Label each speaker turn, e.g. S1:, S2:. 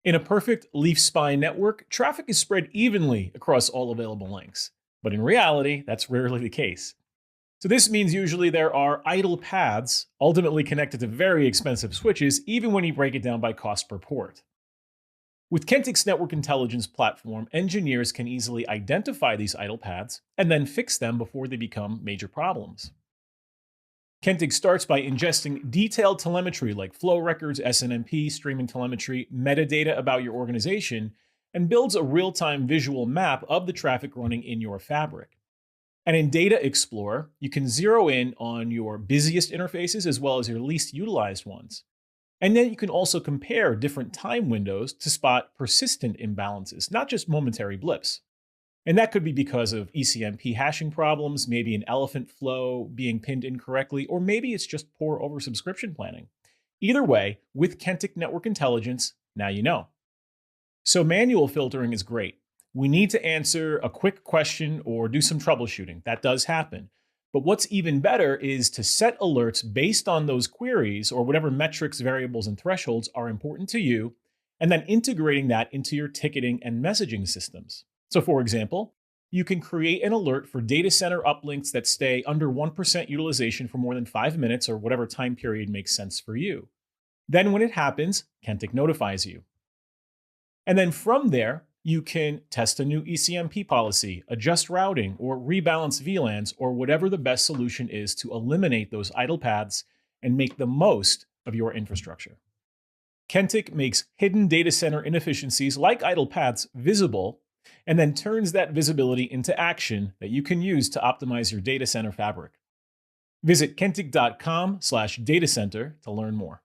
S1: In a perfect leaf-spine network, traffic is spread evenly across all available links. But in reality, that's rarely the case. So this means usually there are idle paths, ultimately connected to very expensive switches, even when you break it down by cost per port. With Kentik's network intelligence platform, engineers can easily identify these idle paths and then fix them before they become major problems. Kentik starts by ingesting detailed telemetry like flow records, SNMP, streaming telemetry, metadata about your organization, and builds a real-time visual map of the traffic running in your fabric. And in Data Explorer, you can zero in on your busiest interfaces as well as your least utilized ones. And then you can also compare different time windows to spot persistent imbalances, not just momentary blips. And that could be because of ECMP hashing problems, maybe an elephant flow being pinned incorrectly, or maybe it's just poor oversubscription planning. Either way, with Kentik Network Intelligence, now you know. So manual filtering is great. We need to answer a quick question or do some troubleshooting. That does happen. But what's even better is to set alerts based on those queries or whatever metrics, variables, and thresholds are important to you, and then integrating that into your ticketing and messaging systems. So for example, you can create an alert for data center uplinks that stay under 1% utilization for more than 5 minutes or whatever time period makes sense for you. Then when it happens, Kentik notifies you. And then from there, you can test a new ECMP policy, adjust routing, or rebalance VLANs, or whatever the best solution is to eliminate those idle paths and make the most of your infrastructure. Kentik makes hidden data center inefficiencies like idle paths visible, and then turns that visibility into action that you can use to optimize your data center fabric. Visit kentik.com/datacenter to learn more.